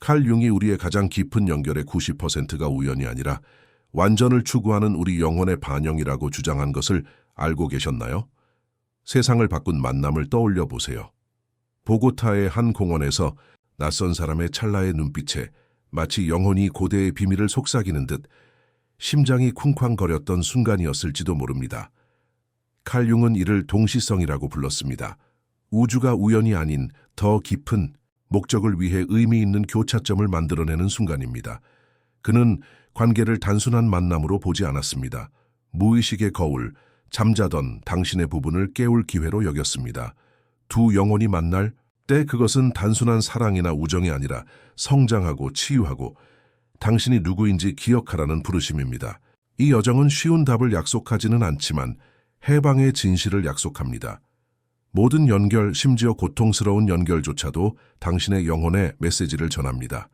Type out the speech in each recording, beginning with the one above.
칼 융이 우리의 가장 깊은 연결의 90%가 우연이 아니라 완전을 추구하는 우리 영혼의 반영이라고 주장한 것을 알고 계셨나요? 세상을 바꾼 만남을 떠올려 보세요. 보고타의 한 공원에서 낯선 사람의 찰나의 눈빛에 마치 영혼이 고대의 비밀을 속삭이는 듯 심장이 쿵쾅거렸던 순간이었을지도 모릅니다. 칼 융은 이를 동시성이라고 불렀습니다. 우주가 우연이 아닌 더 깊은 목적을 위해 의미 있는 교차점을 만들어내는 순간입니다. 그는 관계를 단순한 만남으로 보지 않았습니다. 무의식의 거울, 잠자던 당신의 부분을 깨울 기회로 여겼습니다. 두 영혼이 만날 때 그것은 단순한 사랑이나 우정이 아니라 성장하고 치유하고 당신이 누구인지 기억하라는 부르심입니다. 이 여정은 쉬운 답을 약속하지는 않지만 해방의 진실을 약속합니다. 모든 연결, 심지어 고통스러운 연결조차도 당신의 영혼의 메시지를 전합니다.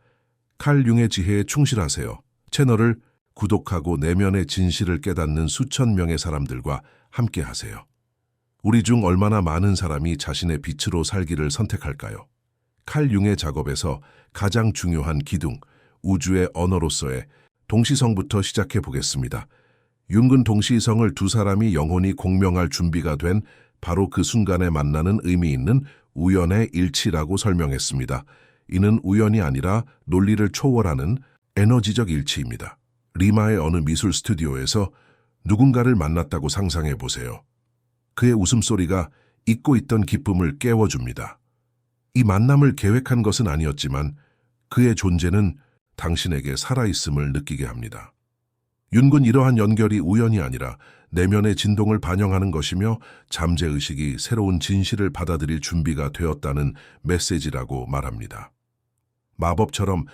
칼 융의 지혜에 충실하세요. 채널을 구독하고 내면의 진실을 깨닫는 수천 명의 사람들과 함께 하세요. 우리 중 얼마나 많은 사람이 자신의 빛으로 살기를 선택할까요? 칼 융의 작업에서 가장 중요한 기둥, 우주의 언어로서의 동시성부터 시작해 보겠습니다. 융은 동시성을 두 사람이 영혼이 공명할 준비가 된 바로 그 순간에 만나는 의미 있는 우연의 일치라고 설명했습니다. 이는 우연이 아니라 논리를 초월하는 에너지적 일치입니다. 리마의 어느 미술 스튜디오에서 누군가를 만났다고 상상해 보세요. 그의 웃음소리가 잊고 있던 기쁨을 깨워줍니다. 이 만남을 계획한 것은 아니었지만 그의 존재는 당신에게 살아있음을 느끼게 합니다. 융은 이러한 연결이 우연이 아니라 내면의 진동을 반영하는 것이며 잠재의식이 새로운 진실을 받아들일 준비가 되었다는 메시지라고 말합니다. 마법처럼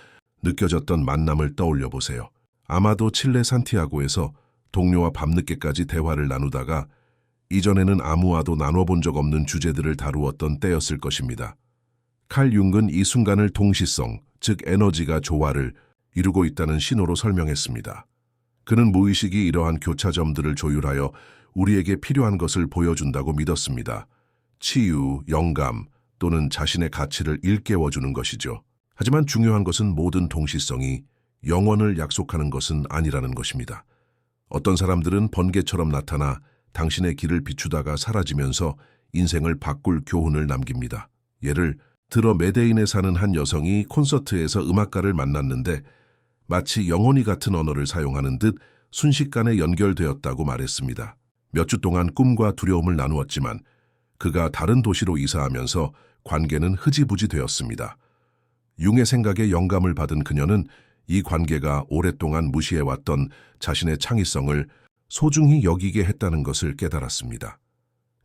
느껴졌던 만남을 떠올려 보세요. 아마도 칠레 산티아고에서 동료와 밤늦게까지 대화를 나누다가 이전에는 아무와도 나눠본 적 없는 주제들을 다루었던 때였을 것입니다. 칼 융은 이 순간을 동시성, 즉 에너지가 조화를 이루고 있다는 신호로 설명했습니다. 그는 무의식이 이러한 교차점들을 조율하여 우리에게 필요한 것을 보여준다고 믿었습니다. 치유, 영감 또는 자신의 가치를 일깨워주는 것이죠. 하지만 중요한 것은 모든 동시성이 영원을 약속하는 것은 아니라는 것입니다. 어떤 사람들은 번개처럼 나타나 당신의 길을 비추다가 사라지면서 인생을 바꿀 교훈을 남깁니다. 예를 들어 메데인에 사는 한 여성이 콘서트에서 음악가를 만났는데 마치 영혼이 같은 언어를 사용하는 듯 순식간에 연결되었다고 말했습니다. 몇 주 동안 꿈과 두려움을 나누었지만 그가 다른 도시로 이사하면서 관계는 흐지부지 되었습니다. 융의 생각에 영감을 받은 그녀는 이 관계가 오랫동안 무시해왔던 자신의 창의성을 소중히 여기게 했다는 것을 깨달았습니다.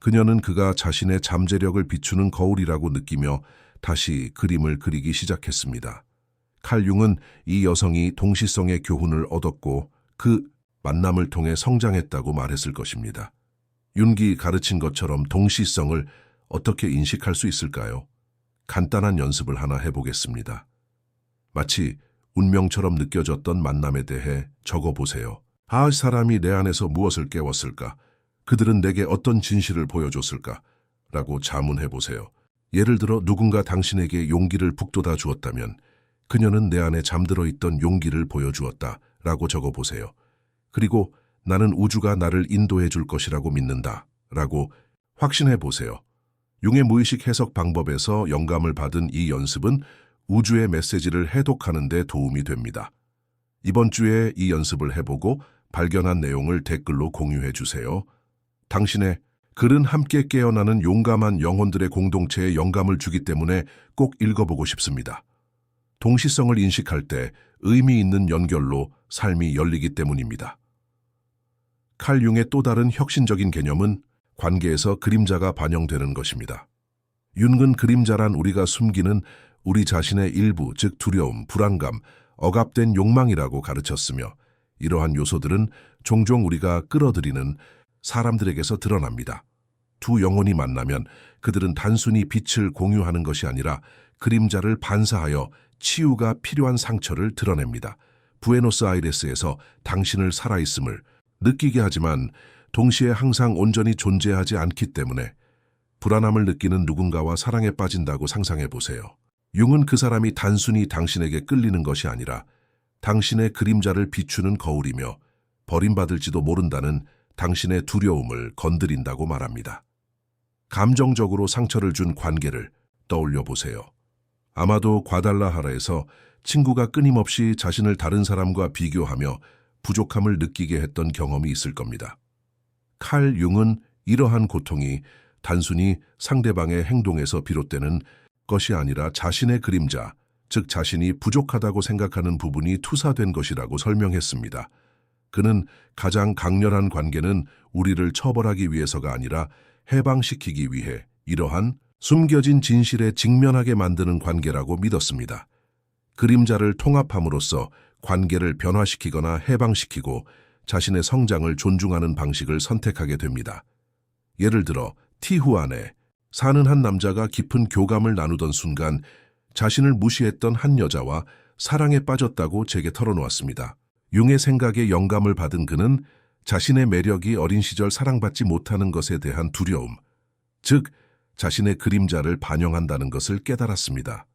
그녀는 그가 자신의 잠재력을 비추는 거울이라고 느끼며 다시 그림을 그리기 시작했습니다. 칼 융은 이 여성이 동시성의 교훈을 얻었고 그 만남을 통해 성장했다고 말했을 것입니다. 융이 가르친 것처럼 동시성을 어떻게 인식할 수 있을까요? 간단한 연습을 하나 해보겠습니다. 마치 운명처럼 느껴졌던 만남에 대해 적어보세요. 사람이 내 안에서 무엇을 깨웠을까? 그들은 내게 어떤 진실을 보여줬을까? 라고 자문해보세요. 예를 들어 누군가 당신에게 용기를 북돋아 주었다면 그녀는 내 안에 잠들어 있던 용기를 보여주었다 라고 적어보세요. 그리고 나는 우주가 나를 인도해 줄 것이라고 믿는다 라고 확신해 보세요. 융의 무의식 해석 방법에서 영감을 받은 이 연습은 우주의 메시지를 해독하는 데 도움이 됩니다. 이번 주에 이 연습을 해보고 발견한 내용을 댓글로 공유해 주세요. 당신의 글은 함께 깨어나는 용감한 영혼들의 공동체에 영감을 주기 때문에 꼭 읽어보고 싶습니다. 동시성을 인식할 때 의미 있는 연결로 삶이 열리기 때문입니다. 칼 융의 또 다른 혁신적인 개념은 관계에서 그림자가 반영되는 것입니다. 융은 그림자란 우리가 숨기는 우리 자신의 일부, 즉 두려움, 불안감, 억압된 욕망이라고 가르쳤으며 이러한 요소들은 종종 우리가 끌어들이는 사람들에게서 드러납니다. 두 영혼이 만나면 그들은 단순히 빛을 공유하는 것이 아니라 그림자를 반사하여 치유가 필요한 상처를 드러냅니다. 부에노스아이레스에서 당신을 살아있음을 느끼게 하지만 동시에 항상 온전히 존재하지 않기 때문에 불안함을 느끼는 누군가와 사랑에 빠진다고 상상해 보세요. 융은 그 사람이 단순히 당신에게 끌리는 것이 아니라 당신의 그림자를 비추는 거울이며 버림받을지도 모른다는 당신의 두려움을 건드린다고 말합니다. 감정적으로 상처를 준 관계를 떠올려 보세요. 아마도 과달라하라에서 친구가 끊임없이 자신을 다른 사람과 비교하며 부족함을 느끼게 했던 경험이 있을 겁니다. 칼 융은 이러한 고통이 단순히 상대방의 행동에서 비롯되는 것이 아니라 자신의 그림자, 즉 자신이 부족하다고 생각하는 부분이 투사된 것이라고 설명했습니다. 그는 가장 강렬한 관계는 우리를 처벌하기 위해서가 아니라 해방시키기 위해 이러한 숨겨진 진실에 직면하게 만드는 관계라고 믿었습니다. 그림자를 통합함으로써 관계를 변화시키거나 해방시키고 자신의 성장을 존중하는 방식을 선택하게 됩니다. 예를 들어 티후안에 사는 한 남자가 깊은 교감을 나누던 순간 자신을 무시했던 한 여자와 사랑에 빠졌다고 제게 털어놓았습니다. 융의 생각에 영감을 받은 그는 자신의 매력이 어린 시절 사랑받지 못하는 것에 대한 두려움, 즉 자신의 그림자를 반영한다는 것을 깨달았습니다.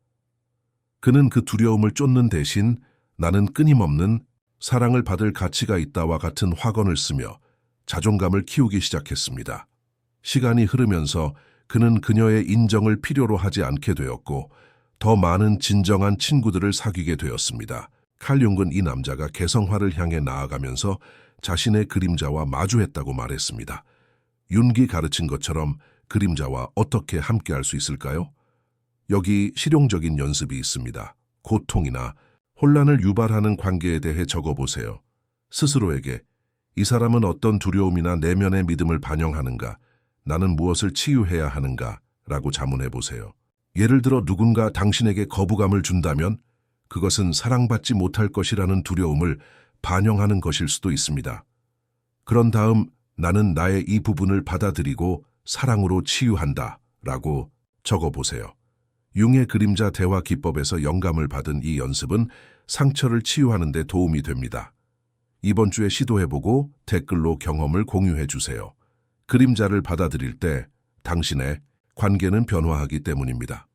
그는 그 두려움을 쫓는 대신 나는 끊임없는 사랑을 받을 가치가 있다와 같은 화건을 쓰며 자존감을 키우기 시작했습니다. 시간이 흐르면서 그는 그녀의 인정을 필요로 하지 않게 되었고 더 많은 진정한 친구들을 사귀게 되었습니다. 칼 융은 이 남자가 개성화를 향해 나아가면서 자신의 그림자와 마주했다고 말했습니다. 윤기 가르친 것처럼 그림자와 어떻게 함께할 수 있을까요? 여기 실용적인 연습이 있습니다. 고통이나 혼란을 유발하는 관계에 대해 적어보세요. 스스로에게 이 사람은 어떤 두려움이나 내면의 믿음을 반영하는가, 나는 무엇을 치유해야 하는가 라고 자문해보세요. 예를 들어 누군가 당신에게 거부감을 준다면 그것은 사랑받지 못할 것이라는 두려움을 반영하는 것일 수도 있습니다. 그런 다음 나는 나의 이 부분을 받아들이고 사랑으로 치유한다 라고 적어보세요. 융의 그림자 대화 기법에서 영감을 받은 이 연습은 상처를 치유하는 데 도움이 됩니다. 이번 주에 시도해보고 댓글로 경험을 공유해주세요. 그림자를 받아들일 때 당신의 관계는 변화하기 때문입니다.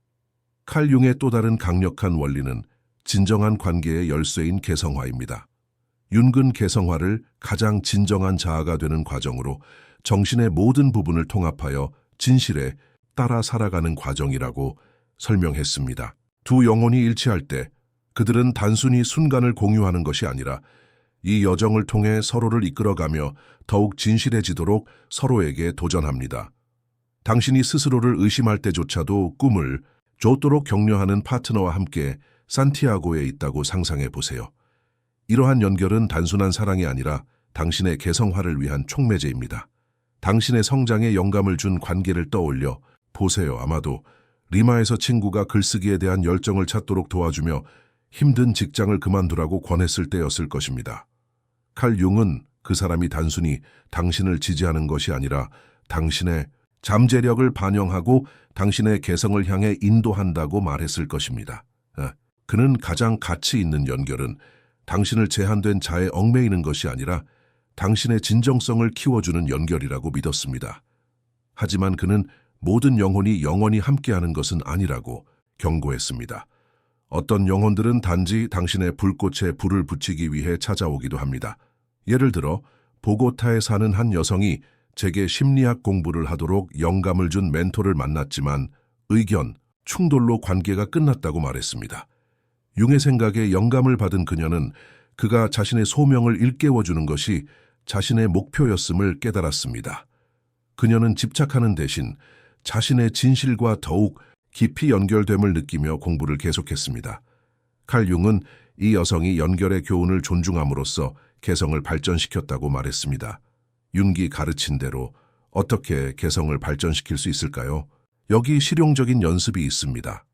칼 융의 또 다른 강력한 원리는 진정한 관계의 열쇠인 개성화입니다. 융은 개성화를 가장 진정한 자아가 되는 과정으로 정신의 모든 부분을 통합하여 진실에 따라 살아가는 과정이라고 설명했습니다. 두 영혼이 일치할 때 그들은 단순히 순간을 공유하는 것이 아니라 이 여정을 통해 서로를 이끌어가며 더욱 진실해지도록 서로에게 도전합니다. 당신이 스스로를 의심할 때조차도 꿈을 좇도록 격려하는 파트너와 함께 산티아고에 있다고 상상해 보세요. 이러한 연결은 단순한 사랑이 아니라 당신의 개성화를 위한 촉매제입니다. 당신의 성장에 영감을 준 관계를 떠올려 보세요. 아마도 리마에서 친구가 글쓰기에 대한 열정을 찾도록 도와주며 힘든 직장을 그만두라고 권했을 때였을 것입니다. 칼 융은 그 사람이 단순히 당신을 지지하는 것이 아니라 당신의 잠재력을 반영하고 당신의 개성을 향해 인도한다고 말했을 것입니다. 그는 가장 가치 있는 연결은 당신을 제한된 자에 얽매이는 것이 아니라 당신의 진정성을 키워주는 연결이라고 믿었습니다. 하지만 그는 모든 영혼이 영원히 함께하는 것은 아니라고 경고했습니다. 어떤 영혼들은 단지 당신의 불꽃에 불을 붙이기 위해 찾아오기도 합니다. 예를 들어 보고타에 사는 한 여성이 제게 심리학 공부를 하도록 영감을 준 멘토를 만났지만 의견, 충돌로 관계가 끝났다고 말했습니다. 융의 생각에 영감을 받은 그녀는 그가 자신의 소명을 일깨워주는 것이 자신의 목표였음을 깨달았습니다. 그녀는 집착하는 대신 자신의 진실과 더욱 깊이 연결됨을 느끼며 공부를 계속했습니다. 칼 융은 이 여성이 연결의 교훈을 존중함으로써 개성을 발전시켰다고 말했습니다. 융기 가르친 대로 어떻게 개성을 발전시킬 수 있을까요? 여기 실용적인 연습이 있습니다.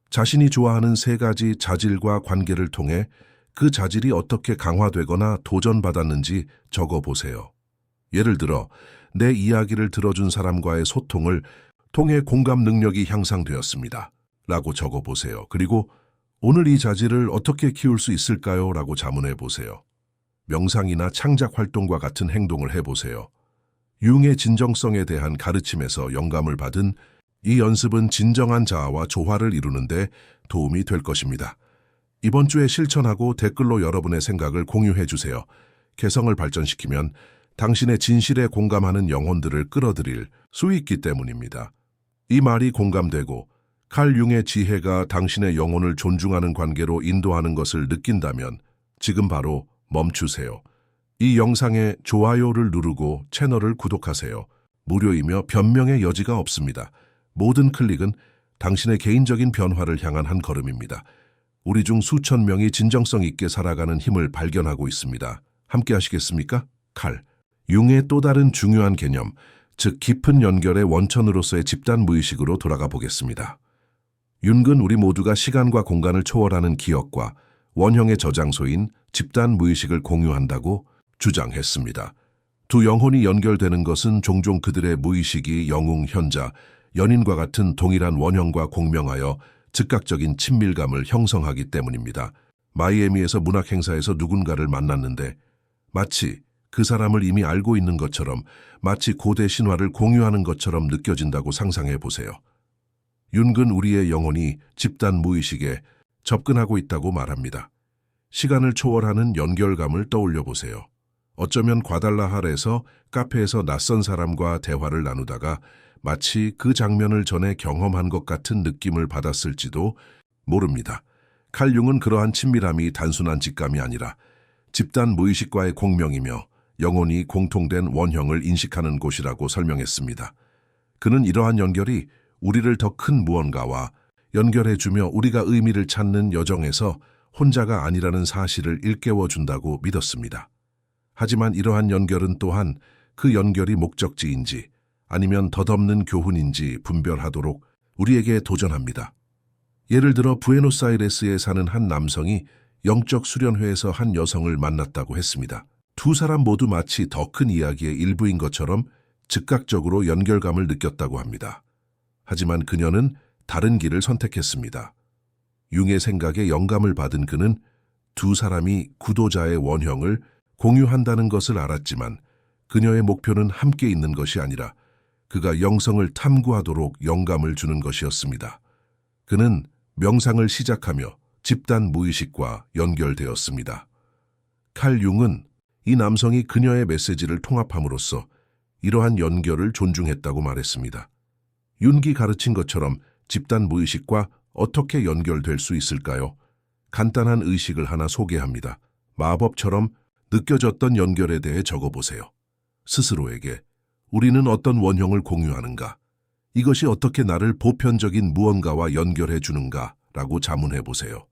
자신이 좋아하는 3가지 자질과 관계를 통해 그 자질이 어떻게 강화되거나 도전받았는지 적어보세요. 예를 들어 내 이야기를 들어준 사람과의 소통을 통해 공감 능력이 향상되었습니다. 라고 적어보세요. 그리고 오늘 이 자질을 어떻게 키울 수 있을까요? 라고 자문해 보세요. 명상이나 창작 활동과 같은 행동을 해보세요. 융의 진정성에 대한 가르침에서 영감을 받은 이 연습은 진정한 자아와 조화를 이루는데 도움이 될 것입니다. 이번 주에 실천하고 댓글로 여러분의 생각을 공유해 주세요. 개성을 발전시키면 당신의 진실에 공감하는 영혼들을 끌어들일 수 있기 때문입니다. 이 말이 공감되고 칼 융의 지혜가 당신의 영혼을 존중하는 관계로 인도하는 것을 느낀다면 지금 바로 멈추세요. 이 영상에 좋아요를 누르고 채널을 구독하세요. 무료이며 변명의 여지가 없습니다. 모든 클릭은 당신의 개인적인 변화를 향한 한 걸음입니다. 우리 중 수천 명이 진정성 있게 살아가는 힘을 발견하고 있습니다. 함께 하시겠습니까? 칼 융의 또 다른 중요한 개념, 즉 깊은 연결의 원천으로서의 집단 무의식으로 돌아가 보겠습니다. 융은 우리 모두가 시간과 공간을 초월하는 기억과 원형의 저장소인 집단 무의식을 공유한다고 주장했습니다. 두 영혼이 연결되는 것은 종종 그들의 무의식이 영웅, 현자, 연인과 같은 동일한 원형과 공명하여 즉각적인 친밀감을 형성하기 때문입니다. 마이애미에서 문학 행사에서 누군가를 만났는데 마치 그 사람을 이미 알고 있는 것처럼, 마치 고대 신화를 공유하는 것처럼 느껴진다고 상상해 보세요. 융은 우리의 영혼이 집단 무의식에 접근하고 있다고 말합니다. 시간을 초월하는 연결감을 떠올려 보세요. 어쩌면 과달라할에서 카페에서 낯선 사람과 대화를 나누다가 마치 그 장면을 전에 경험한 것 같은 느낌을 받았을지도 모릅니다. 칼 융은 그러한 친밀함이 단순한 직감이 아니라 집단 무의식과의 공명이며 영혼이 공통된 원형을 인식하는 곳이라고 설명했습니다. 그는 이러한 연결이 우리를 더 큰 무언가와 연결해주며 우리가 의미를 찾는 여정에서 혼자가 아니라는 사실을 일깨워준다고 믿었습니다. 하지만 이러한 연결은 또한 그 연결이 목적지인지 아니면 덧없는 교훈인지 분별하도록 우리에게 도전합니다. 예를 들어 부에노스아이레스에 사는 한 남성이 영적 수련회에서 한 여성을 만났다고 했습니다. 두 사람 모두 마치 더 큰 이야기의 일부인 것처럼 즉각적으로 연결감을 느꼈다고 합니다. 하지만 그녀는 다른 길을 선택했습니다. 융의 생각에 영감을 받은 그는 두 사람이 구도자의 원형을 공유한다는 것을 알았지만 그녀의 목표는 함께 있는 것이 아니라 그가 영성을 탐구하도록 영감을 주는 것이었습니다. 그는 명상을 시작하며 집단 무의식과 연결되었습니다. 칼 융은 이 남성이 그녀의 메시지를 통합함으로써 이러한 연결을 존중했다고 말했습니다. 융이 가르친 것처럼 집단 무의식과 어떻게 연결될 수 있을까요? 간단한 의식을 하나 소개합니다. 마법처럼 느껴졌던 연결에 대해 적어보세요. 스스로에게 우리는 어떤 원형을 공유하는가? 이것이 어떻게 나를 보편적인 무언가와 연결해 주는가? 라고 자문해 보세요.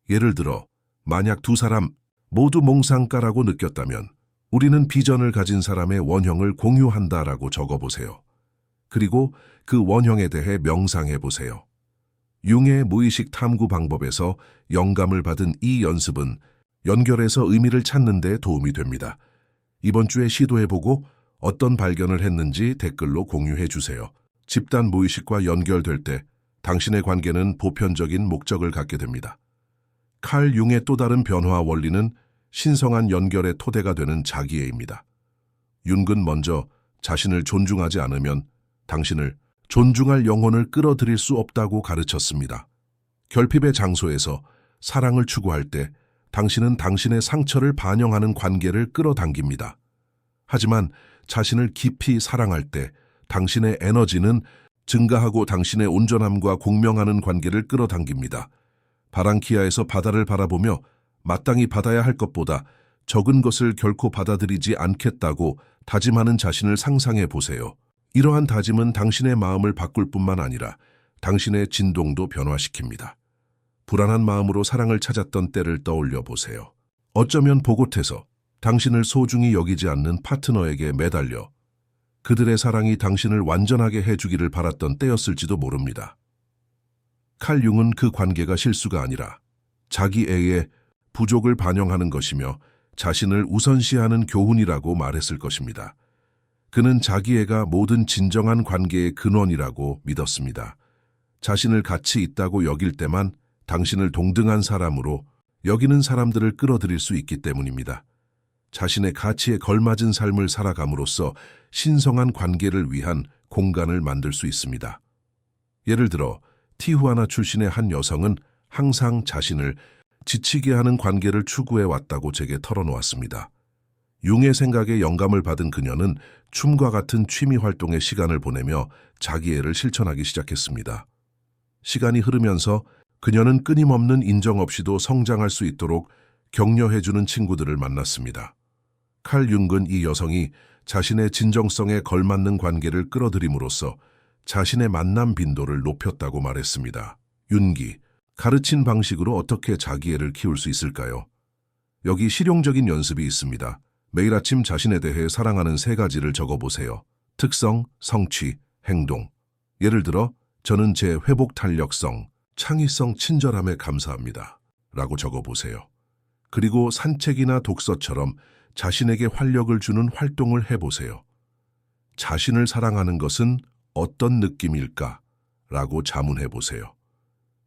예를 들어 만약 두 사람 모두 몽상가라고 느꼈다면 우리는 비전을 가진 사람의 원형을 공유한다라고 적어보세요. 그리고 그 원형에 대해 명상해 보세요. 융의 무의식 탐구 방법에서 영감을 받은 이 연습은 연결해서 의미를 찾는 데 도움이 됩니다. 이번 주에 시도해보고 어떤 발견을 했는지 댓글로 공유해 주세요. 집단 무의식과 연결될 때 당신의 관계는 보편적인 목적을 갖게 됩니다. 칼 융의 또 다른 변화 원리는 신성한 연결의 토대가 되는 자기애입니다. 융은 먼저 자신을 존중하지 않으면 당신을 존중할 영혼을 끌어들일 수 없다고 가르쳤습니다. 결핍의 장소에서 사랑을 추구할 때 당신은 당신의 상처를 반영하는 관계를 끌어당깁니다. 하지만 자신을 깊이 사랑할 때 당신의 에너지는 증가하고 당신의 온전함과 공명하는 관계를 끌어당깁니다. 바랑키아에서 바다를 바라보며 마땅히 받아야 할 것보다 적은 것을 결코 받아들이지 않겠다고 다짐하는 자신을 상상해 보세요. 이러한 다짐은 당신의 마음을 바꿀 뿐만 아니라 당신의 진동도 변화시킵니다. 불안한 마음으로 사랑을 찾았던 때를 떠올려 보세요. 어쩌면 보곳해서 당신을 소중히 여기지 않는 파트너에게 매달려 그들의 사랑이 당신을 완전하게 해주기를 바랐던 때였을지도 모릅니다. 칼 융은 그 관계가 실수가 아니라 자기애의 부족을 반영하는 것이며 자신을 우선시하는 교훈이라고 말했을 것입니다. 그는 자기애가 모든 진정한 관계의 근원이라고 믿었습니다. 자신을 가치 있다고 여길 때만 당신을 동등한 사람으로 여기는 사람들을 끌어들일 수 있기 때문입니다. 자신의 가치에 걸맞은 삶을 살아감으로써 신성한 관계를 위한 공간을 만들 수 있습니다. 예를 들어 티후아나 출신의 한 여성은 항상 자신을 지치게 하는 관계를 추구해 왔다고 제게 털어놓았습니다. 융의 생각에 영감을 받은 그녀는 춤과 같은 취미 활동에 시간을 보내며 자기애를 실천하기 시작했습니다. 시간이 흐르면서 그녀는 끊임없는 인정 없이도 성장할 수 있도록 격려해주는 친구들을 만났습니다. 칼 융은 이 여성이 자신의 진정성에 걸맞는 관계를 끌어들임으로써 자신의 만남 빈도를 높였다고 말했습니다. 윤기, 가르친 방식으로 어떻게 자기애를 키울 수 있을까요? 여기 실용적인 연습이 있습니다. 매일 아침 자신에 대해 사랑하는 3가지를 적어보세요. 특성, 성취, 행동. 예를 들어 저는 제 회복 탄력성, 창의성, 친절함에 감사합니다. 라고 적어보세요. 그리고 산책이나 독서처럼 자신에게 활력을 주는 활동을 해보세요. 자신을 사랑하는 것은 어떤 느낌일까? 라고 자문해보세요.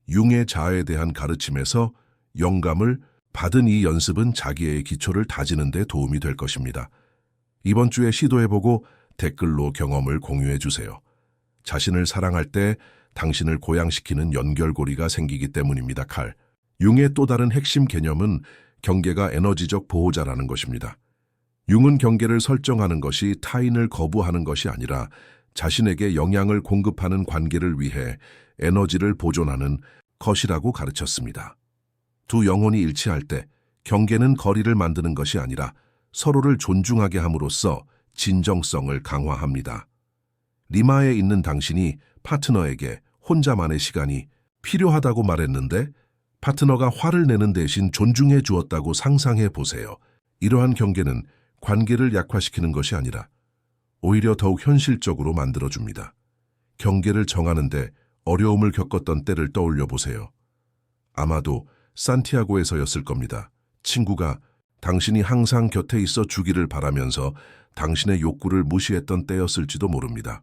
융의 자아에 대한 가르침에서 영감을 받은 이 연습은 자기의 기초를 다지는 데 도움이 될 것입니다. 이번 주에 시도해보고 댓글로 경험을 공유해주세요. 자신을 사랑할 때 당신을 고양시키는 연결고리가 생기기 때문입니다. 칼. 융의 또 다른 핵심 개념은 경계가 에너지적 보호자라는 것입니다. 융은 경계를 설정하는 것이 타인을 거부하는 것이 아니라 자신에게 영향을 공급하는 관계를 위해 에너지를 보존하는 것이라고 가르쳤습니다. 두 영혼이 일치할 때 경계는 거리를 만드는 것이 아니라 서로를 존중하게 함으로써 진정성을 강화합니다. 리마에 있는 당신이 파트너에게 혼자만의 시간이 필요하다고 말했는데 파트너가 화를 내는 대신 존중해 주었다고 상상해 보세요. 이러한 경계는 관계를 약화시키는 것이 아니라 오히려 더욱 현실적으로 만들어줍니다. 경계를 정하는데 어려움을 겪었던 때를 떠올려 보세요. 아마도 산티아고에서였을 겁니다. 친구가 당신이 항상 곁에 있어 주기를 바라면서 당신의 욕구를 무시했던 때였을지도 모릅니다.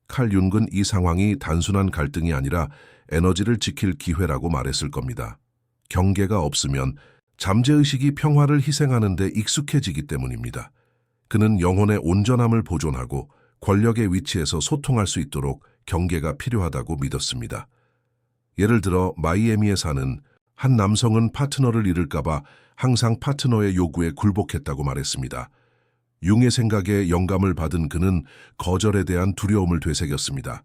칼 융은 이 상황이 단순한 갈등이 아니라 에너지를 지킬 기회라고 말했을 겁니다. 경계가 없으면 잠재의식이 평화를 희생하는 데 익숙해지기 때문입니다. 그는 영혼의 온전함을 보존하고 권력의 위치에서 소통할 수 있도록 경계가 필요하다고 믿었습니다. 예를 들어 마이애미에 사는 한 남성은 파트너를 잃을까봐 항상 파트너의 요구에 굴복했다고 말했습니다. 융의 생각에 영감을 받은 그는 거절에 대한 두려움을 되새겼습니다.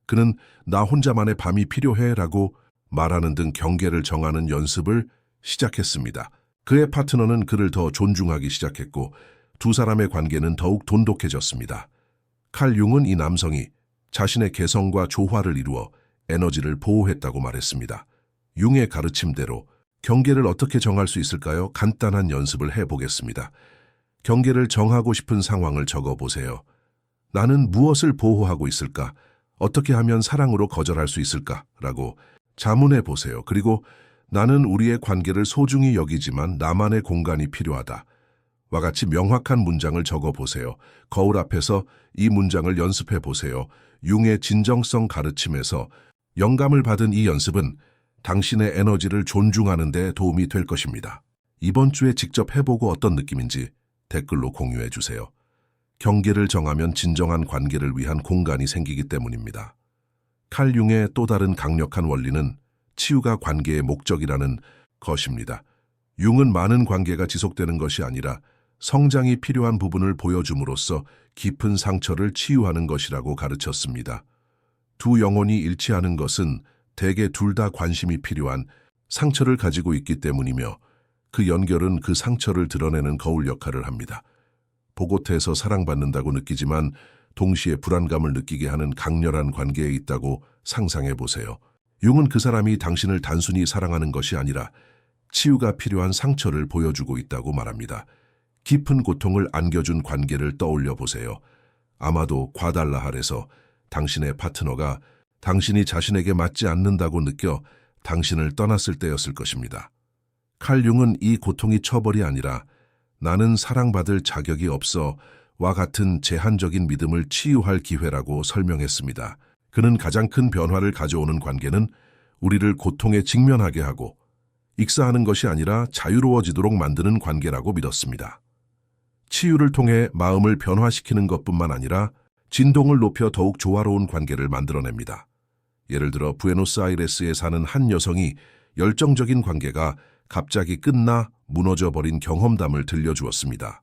그는 나 혼자만의 밤이 필요해 라고 말하는 등 경계를 정하는 연습을 시작했습니다. 그의 파트너는 그를 더 존중하기 시작했고 두 사람의 관계는 더욱 돈독해졌습니다. 칼 융은 이 남성이 자신의 개성과 조화를 이루어 에너지를 보호했다고 말했습니다. 융의 가르침대로 경계를 어떻게 정할 수 있을까요? 간단한 연습을 해보겠습니다. 경계를 정하고 싶은 상황을 적어보세요. 나는 무엇을 보호하고 있을까? 어떻게 하면 사랑으로 거절할 수 있을까? 라고 자문해 보세요. 그리고 나는 우리의 관계를 소중히 여기지만 나만의 공간이 필요하다. 와 같이 명확한 문장을 적어보세요. 거울 앞에서 이 문장을 연습해 보세요. 융의 진정성 가르침에서 영감을 받은 이 연습은 당신의 에너지를 존중하는 데 도움이 될 것입니다. 이번 주에 직접 해보고 어떤 느낌인지 댓글로 공유해 주세요. 경계를 정하면 진정한 관계를 위한 공간이 생기기 때문입니다. 칼 융의 또 다른 강력한 원리는 치유가 관계의 목적이라는 것입니다. 융은 많은 관계가 지속되는 것이 아니라 성장이 필요한 부분을 보여줌으로써 깊은 상처를 치유하는 것이라고 가르쳤습니다. 두 영혼이 일치하는 것은 대개 둘 다 관심이 필요한 상처를 가지고 있기 때문이며 그 연결은 그 상처를 드러내는 거울 역할을 합니다. 보고태에서 사랑받는다고 느끼지만 동시에 불안감을 느끼게 하는 강렬한 관계에 있다고 상상해 보세요. 융은 그 사람이 당신을 단순히 사랑하는 것이 아니라 치유가 필요한 상처를 보여주고 있다고 말합니다. 깊은 고통을 안겨준 관계를 떠올려 보세요. 아마도 과달라할에서 당신의 파트너가 당신이 자신에게 맞지 않는다고 느껴 당신을 떠났을 때였을 것입니다. 칼 융은 이 고통이 처벌이 아니라 나는 사랑받을 자격이 없어 와 같은 제한적인 믿음을 치유할 기회라고 설명했습니다. 그는 가장 큰 변화를 가져오는 관계는 우리를 고통에 직면하게 하고 익사하는 것이 아니라 자유로워지도록 만드는 관계라고 믿었습니다. 치유를 통해 마음을 변화시키는 것뿐만 아니라 진동을 높여 더욱 조화로운 관계를 만들어냅니다. 예를 들어 부에노스아이레스에 사는 한 여성이 열정적인 관계가 갑자기 끝나 무너져버린 경험담을 들려주었습니다.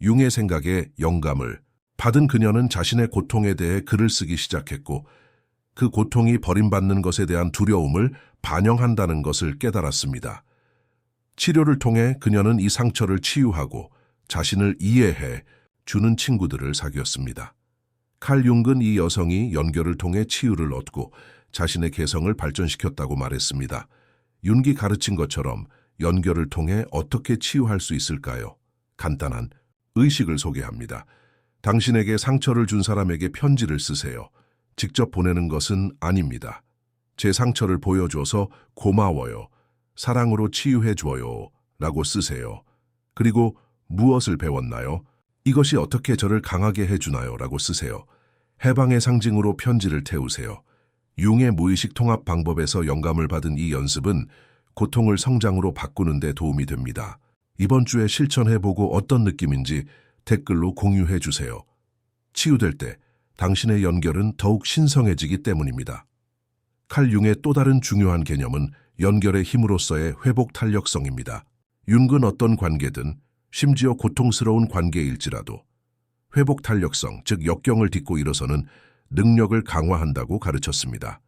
융의 생각에 영감을 받은 그녀는 자신의 고통에 대해 글을 쓰기 시작했고 그 고통이 버림받는 것에 대한 두려움을 반영한다는 것을 깨달았습니다. 치료를 통해 그녀는 이 상처를 치유하고 자신을 이해해 주는 친구들을 사귀었습니다. 칼 융은 이 여성이 연결을 통해 치유를 얻고 자신의 개성을 발전시켰다고 말했습니다. 융이 가르친 것처럼 연결을 통해 어떻게 치유할 수 있을까요? 간단한 의식을 소개합니다. 당신에게 상처를 준 사람에게 편지를 쓰세요. 직접 보내는 것은 아닙니다. 제 상처를 보여줘서 고마워요. 사랑으로 치유해줘요. 라고 쓰세요. 그리고 무엇을 배웠나요? 이것이 어떻게 저를 강하게 해주나요? 라고 쓰세요. 해방의 상징으로 편지를 태우세요. 융의 무의식 통합 방법에서 영감을 받은 이 연습은 고통을 성장으로 바꾸는 데 도움이 됩니다. 이번 주에 실천해보고 어떤 느낌인지 댓글로 공유해주세요. 치유될 때 당신의 연결은 더욱 신성해지기 때문입니다. 칼 융의 또 다른 중요한 개념은 연결의 힘으로서의 회복 탄력성입니다. 융은 어떤 관계든 심지어 고통스러운 관계일지라도 회복 탄력성, 즉 역경을 딛고 일어서는 능력을 강화한다고 가르쳤습니다.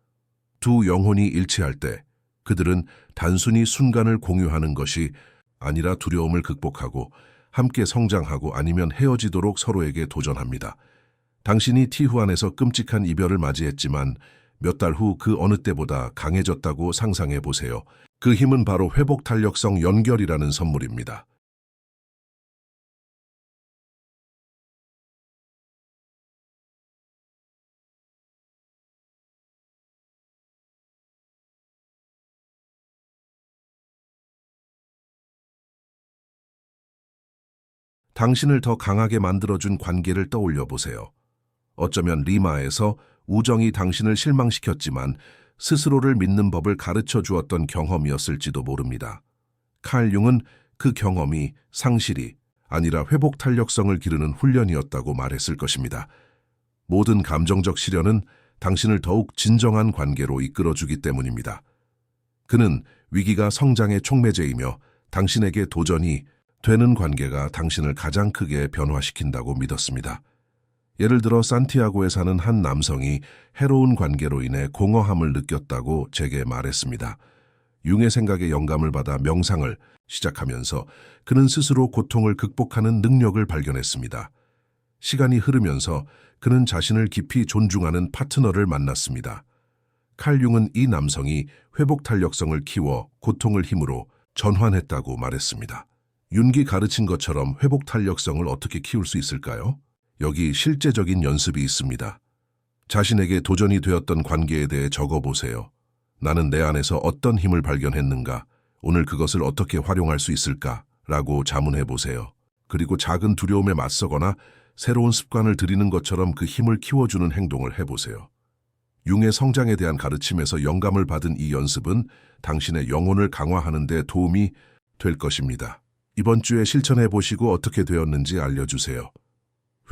두 영혼이 일치할 때 그들은 단순히 순간을 공유하는 것이 아니라 두려움을 극복하고 함께 성장하고 아니면 헤어지도록 서로에게 도전합니다. 당신이 티후안에서 끔찍한 이별을 맞이했지만 몇 달 후 그 어느 때보다 강해졌다고 상상해 보세요. 그 힘은 바로 회복 탄력성 연결이라는 선물입니다. 당신을 더 강하게 만들어준 관계를 떠올려 보세요. 어쩌면 리마에서 우정이 당신을 실망시켰지만 스스로를 믿는 법을 가르쳐 주었던 경험이었을지도 모릅니다. 칼 융은 그 경험이 상실이 아니라 회복 탄력성을 기르는 훈련이었다고 말했을 것입니다. 모든 감정적 시련은 당신을 더욱 진정한 관계로 이끌어주기 때문입니다. 그는 위기가 성장의 촉매제이며 당신에게 도전이 되는 관계가 당신을 가장 크게 변화시킨다고 믿었습니다. 예를 들어 산티아고에 사는 한 남성이 해로운 관계로 인해 공허함을 느꼈다고 제게 말했습니다. 융의 생각에 영감을 받아 명상을 시작하면서 그는 스스로 고통을 극복하는 능력을 발견했습니다. 시간이 흐르면서 그는 자신을 깊이 존중하는 파트너를 만났습니다. 칼 융은 이 남성이 회복 탄력성을 키워 고통을 힘으로 전환했다고 말했습니다. 융이 가르친 것처럼 회복 탄력성을 어떻게 키울 수 있을까요? 여기 실제적인 연습이 있습니다. 자신에게 도전이 되었던 관계에 대해 적어보세요. 나는 내 안에서 어떤 힘을 발견했는가? 오늘 그것을 어떻게 활용할 수 있을까? 라고 자문해보세요. 그리고 작은 두려움에 맞서거나 새로운 습관을 들이는 것처럼 그 힘을 키워주는 행동을 해보세요. 융의 성장에 대한 가르침에서 영감을 받은 이 연습은 당신의 영혼을 강화하는 데 도움이 될 것입니다. 이번 주에 실천해보시고 어떻게 되었는지 알려주세요.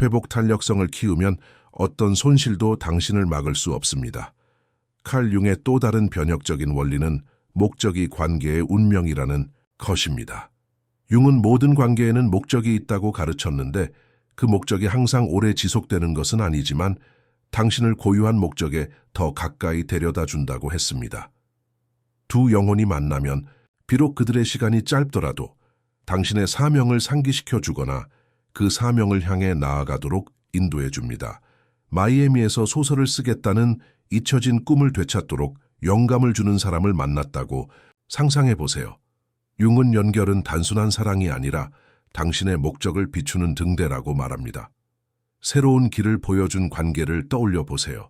회복 탄력성을 키우면 어떤 손실도 당신을 막을 수 없습니다. 칼 융의 또 다른 변혁적인 원리는 목적이 관계의 운명이라는 것입니다. 융은 모든 관계에는 목적이 있다고 가르쳤는데 그 목적이 항상 오래 지속되는 것은 아니지만 당신을 고유한 목적에 더 가까이 데려다 준다고 했습니다. 두 영혼이 만나면 비록 그들의 시간이 짧더라도 당신의 사명을 상기시켜 주거나 그 사명을 향해 나아가도록 인도해 줍니다. 마이애미에서 소설을 쓰겠다는 잊혀진 꿈을 되찾도록 영감을 주는 사람을 만났다고 상상해 보세요. 융은 연결은 단순한 사랑이 아니라 당신의 목적을 비추는 등대라고 말합니다. 새로운 길을 보여준 관계를 떠올려 보세요.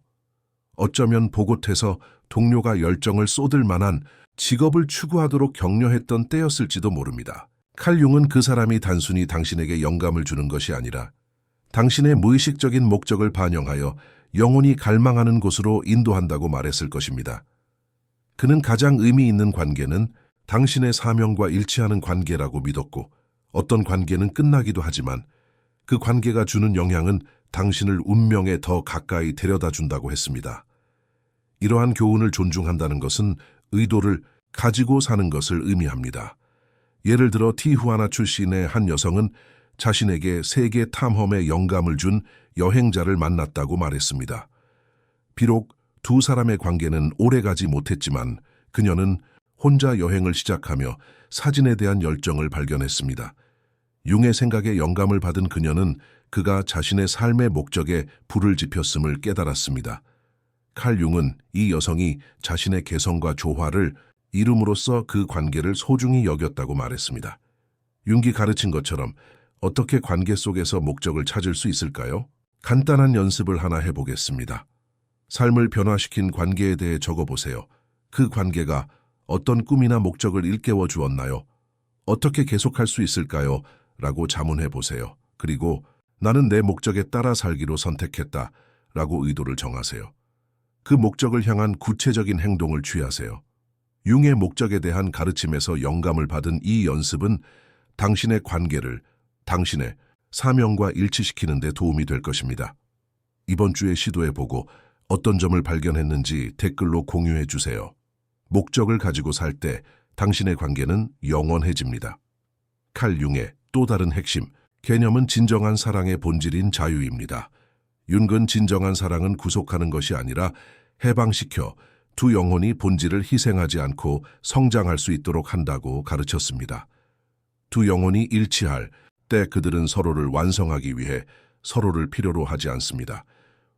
어쩌면 보곳해서 동료가 열정을 쏟을 만한 직업을 추구하도록 격려했던 때였을지도 모릅니다. 칼 융은 그 사람이 단순히 당신에게 영감을 주는 것이 아니라 당신의 무의식적인 목적을 반영하여 영혼이 갈망하는 곳으로 인도한다고 말했을 것입니다. 그는 가장 의미 있는 관계는 당신의 사명과 일치하는 관계라고 믿었고 어떤 관계는 끝나기도 하지만 그 관계가 주는 영향은 당신을 운명에 더 가까이 데려다 준다고 했습니다. 이러한 교훈을 존중한다는 것은 의도를 가지고 사는 것을 의미합니다. 예를 들어 티후아나 출신의 한 여성은 자신에게 세계 탐험에 영감을 준 여행자를 만났다고 말했습니다. 비록 두 사람의 관계는 오래가지 못했지만 그녀는 혼자 여행을 시작하며 사진에 대한 열정을 발견했습니다. 융의 생각에 영감을 받은 그녀는 그가 자신의 삶의 목적에 불을 지폈음을 깨달았습니다. 칼 융은 이 여성이 자신의 개성과 조화를 이룸으로써 그 관계를 소중히 여겼다고 말했습니다. 융이 가르친 것처럼 어떻게 관계 속에서 목적을 찾을 수 있을까요? 간단한 연습을 하나 해보겠습니다. 삶을 변화시킨 관계에 대해 적어보세요. 그 관계가 어떤 꿈이나 목적을 일깨워 주었나요? 어떻게 계속할 수 있을까요? 라고 자문해보세요. 그리고 나는 내 목적에 따라 살기로 선택했다 라고 의도를 정하세요. 그 목적을 향한 구체적인 행동을 취하세요. 융의 목적에 대한 가르침에서 영감을 받은 이 연습은 당신의 관계를 당신의 사명과 일치시키는 데 도움이 될 것입니다. 이번 주에 시도해보고 어떤 점을 발견했는지 댓글로 공유해 주세요. 목적을 가지고 살 때 당신의 관계는 영원해집니다. 칼 융의 또 다른 핵심, 개념은 진정한 사랑의 본질인 자유입니다. 융은 진정한 사랑은 구속하는 것이 아니라 해방시켜 두 영혼이 본질을 희생하지 않고 성장할 수 있도록 한다고 가르쳤습니다. 두 영혼이 일치할 때 그들은 서로를 완성하기 위해 서로를 필요로 하지 않습니다.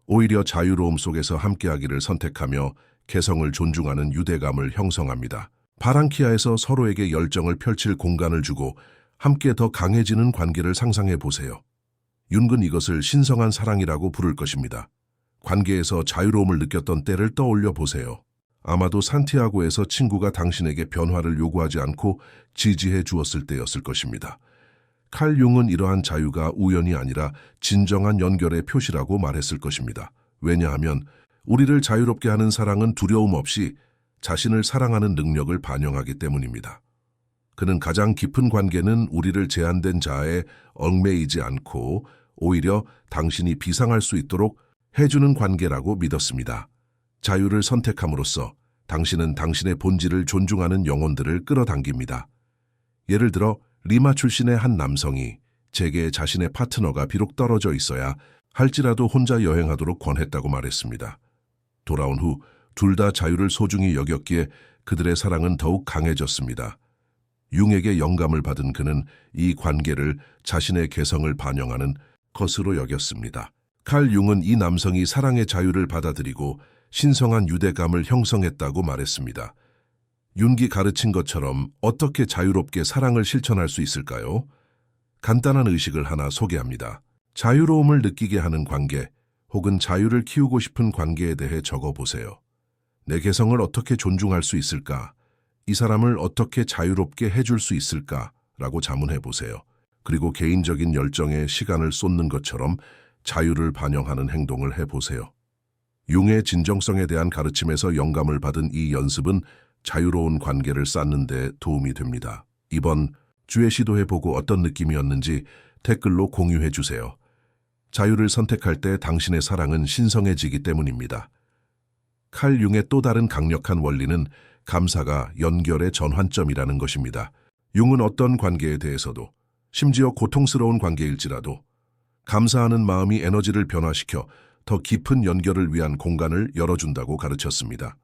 오히려 자유로움 속에서 함께하기를 선택하며 개성을 존중하는 유대감을 형성합니다. 바랑키아에서 서로에게 열정을 펼칠 공간을 주고 함께 더 강해지는 관계를 상상해 보세요. 융은 이것을 신성한 사랑이라고 부를 것입니다. 관계에서 자유로움을 느꼈던 때를 떠올려 보세요. 아마도 산티아고에서 친구가 당신에게 변화를 요구하지 않고 지지해 주었을 때였을 것입니다. 칼 융은 이러한 자유가 우연이 아니라 진정한 연결의 표시라고 말했을 것입니다. 왜냐하면 우리를 자유롭게 하는 사랑은 두려움 없이 자신을 사랑하는 능력을 반영하기 때문입니다. 그는 가장 깊은 관계는 우리를 제한된 자아에 얽매이지 않고 오히려 당신이 비상할 수 있도록 해주는 관계라고 믿었습니다. 자유를 선택함으로써 당신은 당신의 본질을 존중하는 영혼들을 끌어당깁니다. 예를 들어 리마 출신의 한 남성이 제게 자신의 파트너가 비록 떨어져 있어야 할지라도 혼자 여행하도록 권했다고 말했습니다. 돌아온 후 둘 다 자유를 소중히 여겼기에 그들의 사랑은 더욱 강해졌습니다. 융에게 영감을 받은 그는 이 관계를 자신의 개성을 반영하는 것으로 여겼습니다. 칼 융은 이 남성이 사랑의 자유를 받아들이고 신성한 유대감을 형성했다고 말했습니다. 융이 가르친 것처럼 어떻게 자유롭게 사랑을 실천할 수 있을까요? 간단한 의식을 하나 소개합니다. 자유로움을 느끼게 하는 관계 혹은 자유를 키우고 싶은 관계에 대해 적어보세요. 내 개성을 어떻게 존중할 수 있을까? 이 사람을 어떻게 자유롭게 해줄 수 있을까? 라고 자문해보세요. 그리고 개인적인 열정에 시간을 쏟는 것처럼 자유를 반영하는 행동을 해보세요. 융의 진정성에 대한 가르침에서 영감을 받은 이 연습은 자유로운 관계를 쌓는 데 도움이 됩니다. 이번 주에 시도해보고 어떤 느낌이었는지 댓글로 공유해주세요. 자유를 선택할 때 당신의 사랑은 신성해지기 때문입니다. 칼 융의 또 다른 강력한 원리는 감사가 연결의 전환점이라는 것입니다. 융은 어떤 관계에 대해서도, 심지어 고통스러운 관계일지라도 감사하는 마음이 에너지를 변화시켜 더 깊은 연결을 위한 공간을 열어준다고 가르쳤습니다.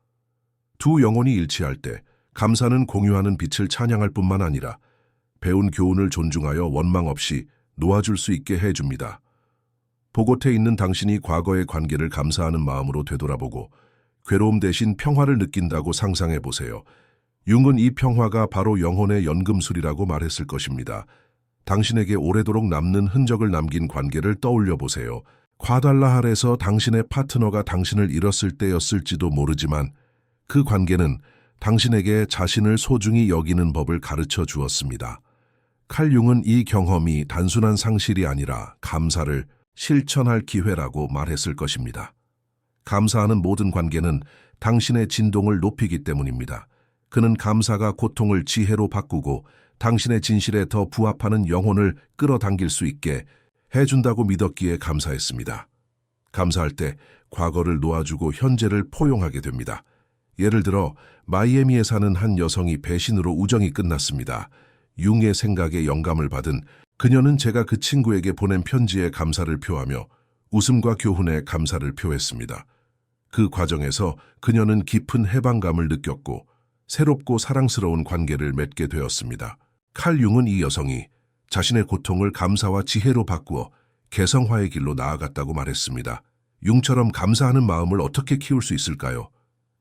두 영혼이 일치할 때 감사는 공유하는 빛을 찬양할 뿐만 아니라 배운 교훈을 존중하여 원망 없이 놓아줄 수 있게 해줍니다. 보고태 있는 당신이 과거의 관계를 감사하는 마음으로 되돌아보고 괴로움 대신 평화를 느낀다고 상상해 보세요. 융은 이 평화가 바로 영혼의 연금술이라고 말했을 것입니다. 당신에게 오래도록 남는 흔적을 남긴 관계를 떠올려 보세요. 과달라할에서 당신의 파트너가 당신을 잃었을 때였을지도 모르지만 그 관계는 당신에게 자신을 소중히 여기는 법을 가르쳐 주었습니다. 칼 융은 이 경험이 단순한 상실이 아니라 감사를 실천할 기회라고 말했을 것입니다. 감사하는 모든 관계는 당신의 진동을 높이기 때문입니다. 그는 감사가 고통을 지혜로 바꾸고 당신의 진실에 더 부합하는 영혼을 끌어당길 수 있게 해준다고 믿었기에 감사했습니다. 감사할 때 과거를 놓아주고 현재를 포용하게 됩니다. 예를 들어 마이애미에 사는 한 여성이 배신으로 우정이 끝났습니다. 융의 생각에 영감을 받은 그녀는 제가 그 친구에게 보낸 편지에 감사를 표하며 웃음과 교훈에 감사를 표했습니다. 그 과정에서 그녀는 깊은 해방감을 느꼈고 새롭고 사랑스러운 관계를 맺게 되었습니다. 칼 융은 이 여성이 자신의 고통을 감사와 지혜로 바꾸어 개성화의 길로 나아갔다고 말했습니다. 융처럼 감사하는 마음을 어떻게 키울 수 있을까요?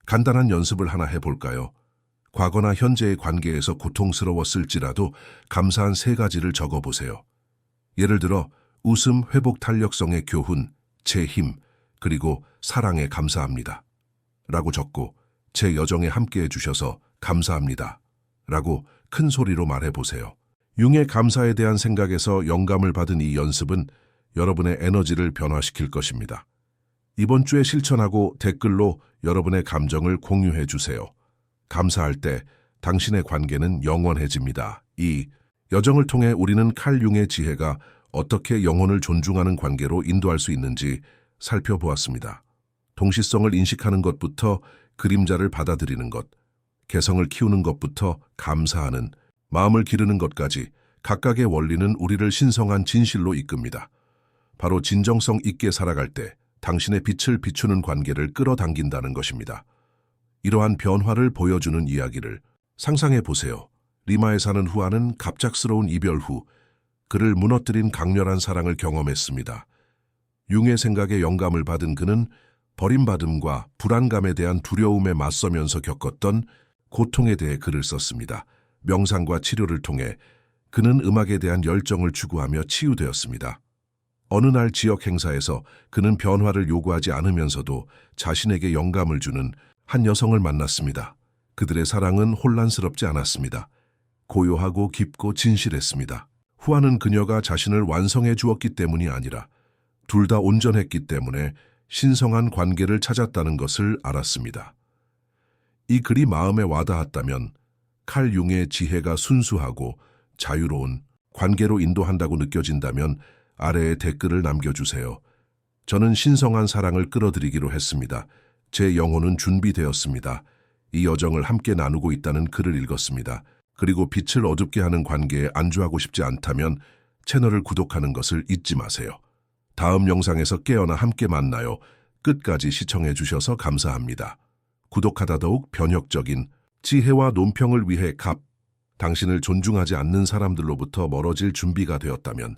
간단한 연습을 하나 해볼까요? 과거나 현재의 관계에서 고통스러웠을지라도 감사한 3가지를 적어보세요. 예를 들어 웃음, 회복 탄력성의 교훈, 제 힘, 그리고 사랑에 감사합니다. 라고 적고 제 여정에 함께해 주셔서 감사합니다. 라고 큰 소리로 말해보세요. 융의 감사에 대한 생각에서 영감을 받은 이 연습은 여러분의 에너지를 변화시킬 것입니다. 이번 주에 실천하고 댓글로 여러분의 감정을 공유해 주세요. 감사할 때 당신의 관계는 영원해집니다. 이 여정을 통해 우리는 칼 융의 지혜가 어떻게 영혼을 존중하는 관계로 인도할 수 있는지 살펴보았습니다. 동시성을 인식하는 것부터 그림자를 받아들이는 것, 개성을 키우는 것부터 감사하는, 마음을 기르는 것까지 각각의 원리는 우리를 신성한 진실로 이끕니다. 바로 진정성 있게 살아갈 때 당신의 빛을 비추는 관계를 끌어당긴다는 것입니다. 이러한 변화를 보여주는 이야기를 상상해 보세요. 리마에 사는 후아는 갑작스러운 이별 후 그를 무너뜨린 강렬한 사랑을 경험했습니다. 융의 생각에 영감을 받은 그는 버림받음과 불안감에 대한 두려움에 맞서면서 겪었던 고통에 대해 글을 썼습니다. 명상과 치료를 통해 그는 음악에 대한 열정을 추구하며 치유되었습니다. 어느 날 지역 행사에서 그는 변화를 요구하지 않으면서도 자신에게 영감을 주는 한 여성을 만났습니다. 그들의 사랑은 혼란스럽지 않았습니다. 고요하고 깊고 진실했습니다. 후아는 그녀가 자신을 완성해 주었기 때문이 아니라 둘 다 온전했기 때문에 신성한 관계를 찾았다는 것을 알았습니다. 이 글이 마음에 와닿았다면 칼 융의 지혜가 순수하고 자유로운 관계로 인도한다고 느껴진다면 아래에 댓글을 남겨주세요. 저는 신성한 사랑을 끌어들이기로 했습니다. 제 영혼은 준비되었습니다. 이 여정을 함께 나누고 있다는 글을 읽었습니다. 그리고 빛을 어둡게 하는 관계에 안주하고 싶지 않다면 채널을 구독하는 것을 잊지 마세요. 다음 영상에서 깨어나 함께 만나요. 끝까지 시청해 주셔서 감사합니다. 구독하다 더욱 변혁적인 지혜와 논평을 위해 당신을 존중하지 않는 사람들로부터 멀어질 준비가 되었다면